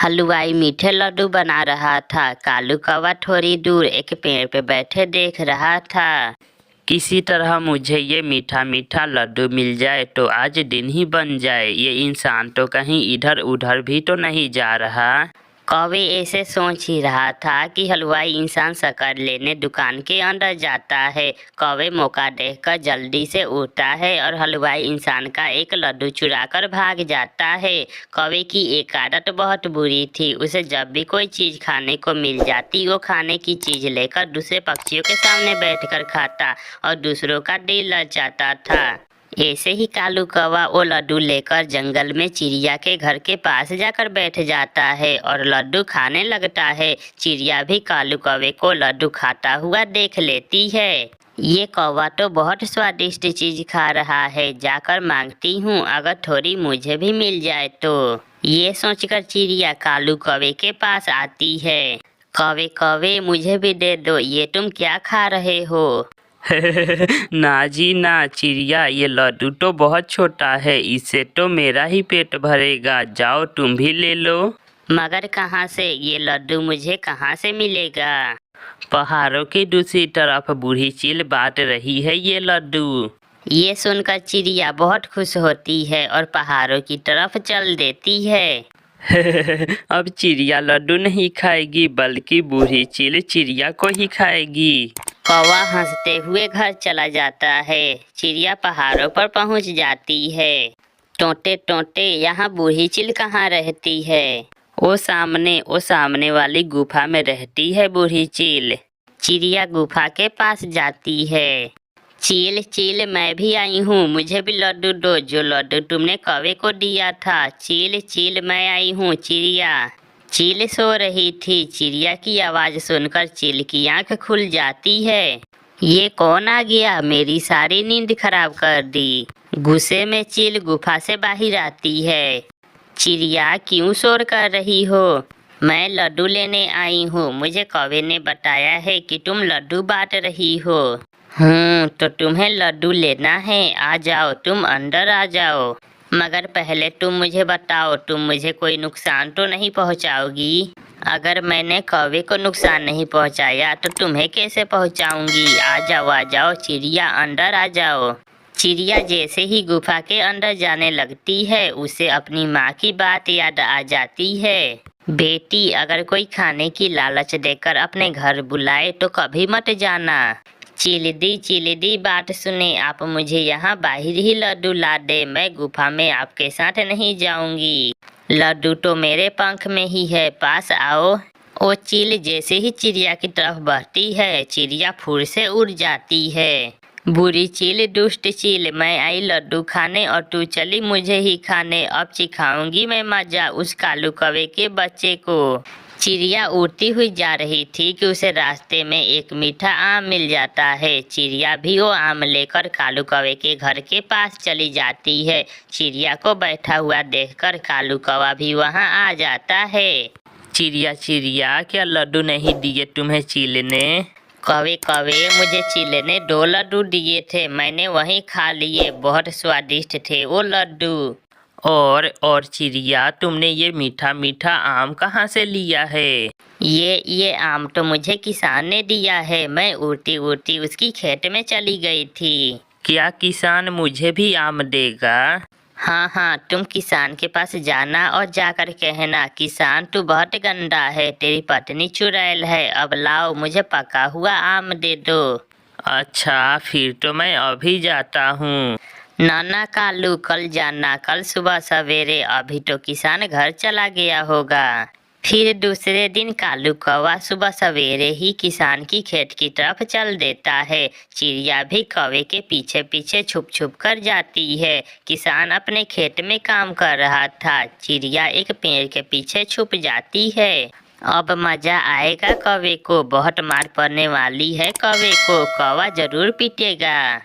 हलवाई मीठे लड्डू बना रहा था। कालू कौवा थोड़ी दूर एक पेड़ पे बैठे देख रहा था। किसी तरह मुझे ये मीठा मीठा लड्डू मिल जाए तो आज दिन ही बन जाए। ये इंसान तो कहीं इधर उधर भी तो नहीं जा रहा। कौवे ऐसे सोच ही रहा था कि हलवाई इंसान शक्कर लेने दुकान के अंदर जाता है। कौवे मौका देखकर जल्दी से उड़ता है और हलवाई इंसान का एक लड्डू चुराकर भाग जाता है। कौवे की एक आदत बहुत बुरी थी। उसे जब भी कोई चीज खाने को मिल जाती वो खाने की चीज लेकर दूसरे पक्षियों के सामने बैठकर खाता और दूसरों का दिल ललचाता था। ऐसे ही कालू कौवा वो लड्डू लेकर जंगल में चिड़िया के घर के पास जाकर बैठ जाता है और लड्डू खाने लगता है। चिड़िया भी कालू कौवे को लड्डू खाता हुआ देख लेती है। ये कौवा तो बहुत स्वादिष्ट चीज खा रहा है, जाकर मांगती हूँ अगर थोड़ी मुझे भी मिल जाए तो। ये सोचकर चिड़िया कालू कौवे के पास आती है। कौवे कौवे मुझे भी दे दो, ये तुम क्या खा रहे हो? ना जी ना चिड़िया, ये लड्डू तो बहुत छोटा है, इससे तो मेरा ही पेट भरेगा। जाओ तुम भी ले लो। मगर कहाँ से? ये लड्डू मुझे कहाँ से मिलेगा? पहाड़ों की दूसरी तरफ बूढ़ी चील बांट रही है ये लड्डू। ये सुनकर चिड़िया बहुत खुश होती है और पहाड़ों की तरफ चल देती है। अब चिड़िया लड्डू नहीं खाएगी बल्कि बूढ़ी चील चिड़िया को ही खाएगी। कौवा हंसते हुए घर चला जाता है। चिड़िया पहाड़ों पर पहुंच जाती है। टोंटे टोंटे, यहाँ बूढ़ी चील कहाँ रहती है? वो सामने वाली गुफा में रहती है बूढ़ी चील। चिड़िया गुफा के पास जाती है। चील चील, मैं भी आई हूँ, मुझे भी लड्डू दो, जो लड्डू तुमने कौवे को दिया था। चील चील, मैं आई हूँ। चिड़िया चील सो रही थी। चिड़िया की आवाज़ सुनकर चील की आंख खुल जाती है। ये कौन आ गया? मेरी सारी नींद खराब कर दी। गुस्से में चील गुफा से बाहर आती है। चिड़िया क्यों शोर कर रही हो? मैं लड्डू लेने आई हूँ। मुझे कौवे ने बताया है कि तुम लड्डू बांट रही हो। तो तुम्हें लड्डू लेना है? आ जाओ, तुम अंदर आ जाओ। मगर पहले तुम मुझे बताओ, तुम मुझे कोई नुकसान तो नहीं पहुंचाओगी? अगर मैंने कौवे को नुकसान नहीं पहुंचाया तो तुम्हें कैसे पहुंचाऊंगी? आ जाओ चिड़िया, अंदर आ जाओ। चिड़िया जैसे ही गुफा के अंदर जाने लगती है उसे अपनी माँ की बात याद आ जाती है। बेटी, अगर कोई खाने की लालच देकर अपने घर बुलाए तो कभी मत जाना। चिलदी बात सुने, आप मुझे यहाँ बाहर ही लड्डू ला दे, मैं गुफा में आपके साथ नहीं जाऊंगी। लड्डू तो मेरे पंख में ही है, पास आओ। वो चील जैसे ही चिड़िया की तरफ बढ़ती है चिड़िया फुर से उड़ जाती है। बुरी चील, दुष्ट चील, मैं आई लड्डू खाने और तू चली मुझे ही खाने। अब सिखाऊंगी मैं मजा उस कालू कौवे के बच्चे को। चिड़िया उड़ती हुई जा रही थी कि उसे रास्ते में एक मीठा आम मिल जाता है। चिड़िया भी वो आम लेकर कालू कौवे के घर के पास चली जाती है। चिड़िया को बैठा हुआ देखकर कालू कौवा भी वहां आ जाता है। चिड़िया चिड़िया, क्या लड्डू नहीं दिए तुम्हें चील ने? कौवे कौवे, मुझे चील ने 2 लड्डू दिए थे, मैंने वहीं खा लिए, बहुत स्वादिष्ट थे वो लड्डू। और चिड़िया, तुमने ये मीठा मीठा आम कहाँ से लिया है? ये आम तो मुझे किसान ने दिया है, मैं उड़ती उड़ती उसकी खेत में चली गई थी। क्या किसान मुझे भी आम देगा? हाँ, तुम किसान के पास जाना और जाकर कहना, किसान तू बहुत गंदा है, तेरी पत्नी चुड़ैल है, अब लाओ मुझे पका हुआ आम दे दो। अच्छा, फिर तो मैं अभी जाता हूँ। नाना कालू, कल जाना, कल सुबह सवेरे, अभी तो किसान घर चला गया होगा। फिर दूसरे दिन कालू कौवा सुबह सवेरे ही किसान की खेत की तरफ चल देता है। चिड़िया भी कौवे के पीछे पीछे छुप छुप कर जाती है। किसान अपने खेत में काम कर रहा था। चिड़िया एक पेड़ के पीछे छुप जाती है। अब मजा आएगा कौवे को, बहुत मार पड़ने वाली है कौवे को, कौवा जरूर पीटेगा।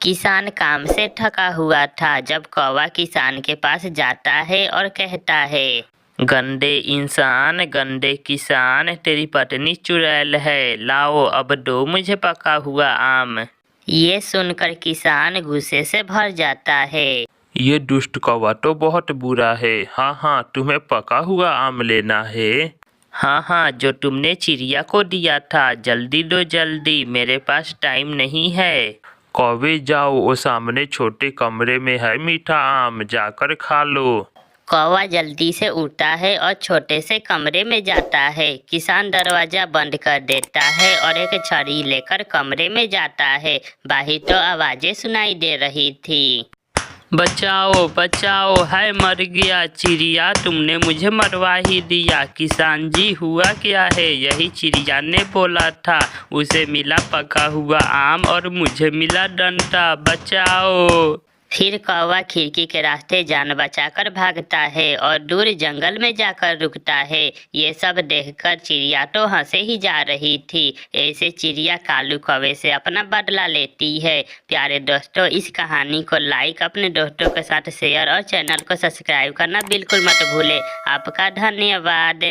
किसान काम से थका हुआ था जब कौवा किसान के पास जाता है और कहता है, गंदे इंसान, गंदे किसान, तेरी पत्नी चुड़ैल है, लाओ अब दो मुझे पका हुआ आम। ये सुनकर किसान गुस्से से भर जाता है। ये दुष्ट कौवा तो बहुत बुरा है। हाँ हाँ, तुम्हें पका हुआ आम लेना है। हाँ हाँ, जो तुमने चिड़िया को दिया था, जल्दी दो जल्दी, मेरे पास टाइम नहीं है। कौवे जाओ, वो सामने छोटे कमरे में है मीठा आम, जाकर खा लो। कौवा जल्दी से उठता है और छोटे से कमरे में जाता है। किसान दरवाजा बंद कर देता है और एक छड़ी लेकर कमरे में जाता है। बाहर तो आवाजें सुनाई दे रही थी। बचाओ बचाओ, है मर गया चिड़िया, तुमने मुझे मरवा ही दिया। किसान जी, हुआ क्या है? यही चिड़िया ने बोला था, उसे मिला पका हुआ आम और मुझे मिला डंडा, बचाओ। फिर कौवा खिड़की के रास्ते जान बचाकर भागता है और दूर जंगल में जाकर रुकता है। ये सब देखकर चिड़िया तो हंसे ही जा रही थी। ऐसे चिड़िया कालू कौवे से अपना बदला लेती है। प्यारे दोस्तों, इस कहानी को लाइक, अपने दोस्तों के साथ शेयर और चैनल को सब्सक्राइब करना बिल्कुल मत भूले। आपका धन्यवाद।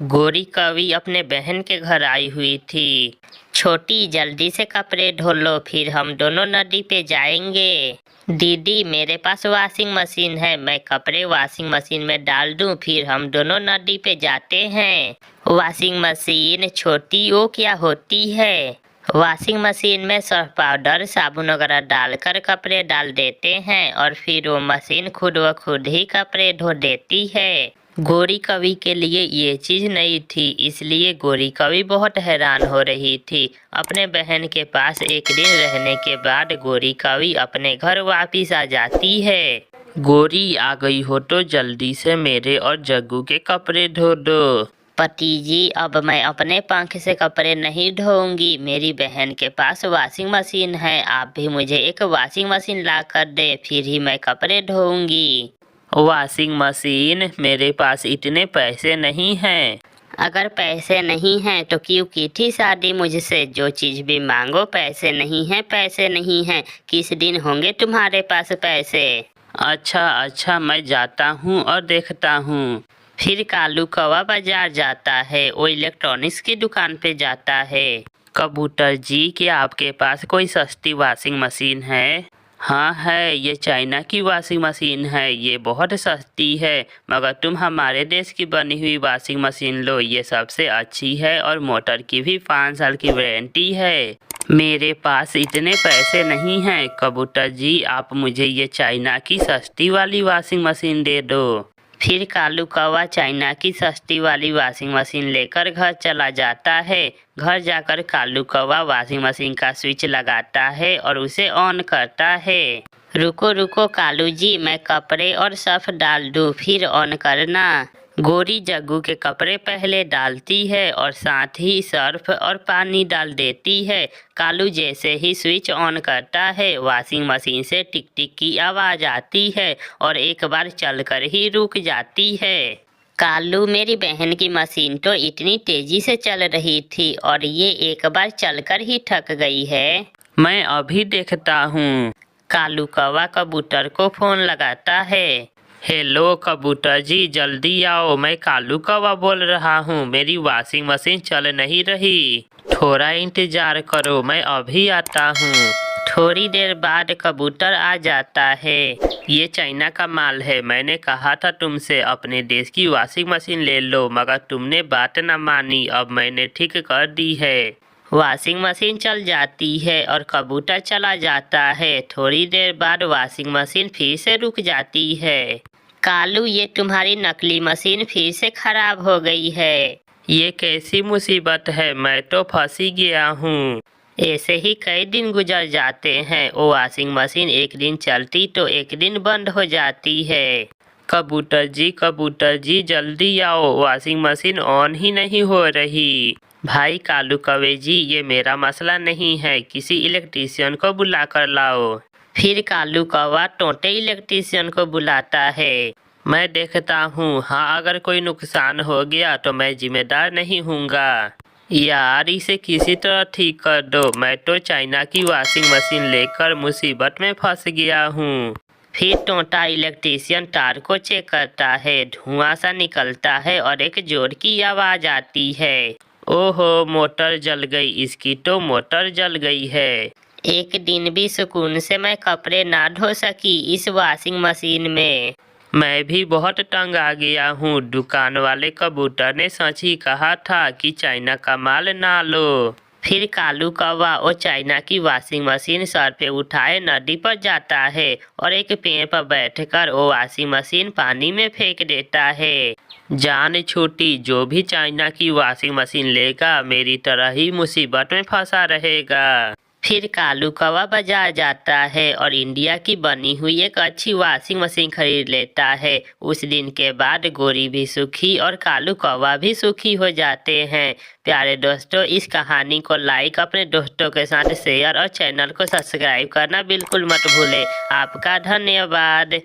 गोरी कौवी अपने बहन के घर आई हुई थी। छोटी, जल्दी से कपड़े धो लो, फिर हम दोनों नदी पे जाएंगे। दीदी, मेरे पास वॉशिंग मशीन है, मैं कपड़े वॉशिंग मशीन में डाल दूं, फिर हम दोनों नदी पे जाते हैं। Washing machine? छोटी, वो क्या होती है? वॉशिंग मशीन में सर्फ पाउडर, साबुन वगैरह डालकर कपड़े डाल देते हैं और फिर वो मशीन खुद व खुद ही कपड़े धो देती है। गोरी कवि के लिए ये चीज नई थी, इसलिए गोरी कवि बहुत हैरान हो रही थी। अपने बहन के पास एक दिन रहने के बाद गोरी कवि अपने घर वापिस आ जाती है। गोरी आ गई हो तो जल्दी से मेरे और जग्गू के कपड़े धो दो। पति जी, अब मैं अपने पंख से कपड़े नहीं धोऊंगी, मेरी बहन के पास वॉशिंग मशीन है। आप भी मुझे एक वॉशिंग मशीन ला कर दे, फिर ही मैं कपड़े धोऊंगी। Washing machine? मेरे पास इतने पैसे नहीं हैं। अगर पैसे नहीं हैं तो क्यों की थी शादी मुझसे? जो चीज भी मांगो, पैसे नहीं हैं, पैसे नहीं हैं। किस दिन होंगे तुम्हारे पास पैसे? अच्छा, मैं जाता हूँ और देखता हूँ। फिर कालू कौवा बाजार जाता है। वो इलेक्ट्रॉनिक्स की दुकान पे जाता है। कबूतर जी, क्या आपके पास कोई सस्ती वॉशिंग मशीन है? हाँ है, ये चाइना की वॉशिंग मशीन है, ये बहुत सस्ती है, मगर तुम हमारे देश की बनी हुई वॉशिंग मशीन लो, ये सबसे अच्छी है और मोटर की भी 5 साल की वारंटी है। मेरे पास इतने पैसे नहीं हैं कबूतर जी, आप मुझे ये चाइना की सस्ती वाली वॉशिंग मशीन दे दो। फिर कालू कौवा चाइना की सस्ती वाली वॉशिंग मशीन लेकर घर चला जाता है। घर जाकर कालू कौवा वॉशिंग मशीन का स्विच लगाता है और उसे ऑन करता है। रुको रुको कालू जी, मैं कपड़े और सर्फ डाल दूं, फिर ऑन करना। गोरी जग्गू के कपड़े पहले डालती है और साथ ही सर्फ और पानी डाल देती है। कालू जैसे ही स्विच ऑन करता है, वॉशिंग मशीन से टिक टिक की आवाज़ आती है और एक बार चलकर ही रुक जाती है। कालू, मेरी बहन की मशीन तो इतनी तेजी से चल रही थी और ये एक बार चलकर ही थक गई है। मैं अभी देखता हूँ। कालू कौवा कबूतर को फोन लगाता है। हेलो कबूतर जी, जल्दी आओ, मैं कालू कौवा बोल रहा हूँ, मेरी वॉशिंग मशीन चल नहीं रही, थोड़ा इंतजार करो, मैं अभी आता हूँ। थोड़ी देर बाद कबूतर आ जाता है। ये चाइना का माल है, मैंने कहा था तुमसे अपने देश की वॉशिंग मशीन ले लो, मगर तुमने बात न मानी, अब मैंने ठीक कर दी है। वॉशिंग मशीन चल जाती है और कबूतर चला जाता है। थोड़ी देर बाद वॉशिंग मशीन फिर से रुक जाती है। कालू, ये तुम्हारी नकली मशीन फिर से खराब हो गई है। ये कैसी मुसीबत है, मैं तो फंसी गया हूँ। ऐसे ही कई दिन गुजर जाते हैं। वो वॉशिंग मशीन एक दिन चलती तो एक दिन बंद हो जाती है। कबूतर जी जल्दी आओ, वॉशिंग मशीन ऑन ही नहीं हो रही। भाई कालू कौवे जी, ये मेरा मसला नहीं है, किसी इलेक्ट्रीशियन को बुला कर लाओ। फिर कालू कौवा टोटे इलेक्ट्रीशियन को बुलाता है। मैं देखता हूँ, हाँ अगर कोई नुकसान हो गया तो मैं जिम्मेदार नहीं हूँगा। यार, इसे किसी तरह ठीक कर दो, मैं तो चाइना की वॉशिंग मशीन लेकर मुसीबत में फंस गया हूँ। फिर टोटा इलेक्ट्रीशियन तार को चेक करता है। धुआं सा निकलता है और एक जोर की आवाज़ आती है। ओहो, मोटर जल गई, इसकी तो मोटर जल गई है। एक दिन भी सुकून से मैं कपड़े ना धो सकी इस वॉशिंग मशीन में। मैं भी बहुत तंग आ गया हूँ। दुकान वाले कबूतर ने सच ही कहा था कि चाइना का माल ना लो। फिर कालू कौवा वो चाइना की वॉशिंग मशीन सर पे उठाए नदी पर जाता है और एक पेड़ पर बैठकर वो वॉशिंग मशीन पानी में फेंक देता है। जान छोटी, जो भी चाइना की वॉशिंग मशीन लेगा मेरी तरह ही मुसीबत में फंसा रहेगा। फिर कालू कौवा बाजार जाता है और इंडिया की बनी हुई एक अच्छी वॉशिंग मशीन खरीद लेता है। उस दिन के बाद गोरी भी सुखी और कालू कौवा भी सुखी हो जाते हैं। प्यारे दोस्तों, इस कहानी को लाइक, अपने दोस्तों के साथ शेयर और चैनल को सब्सक्राइब करना बिल्कुल मत भूलें। आपका धन्यवाद।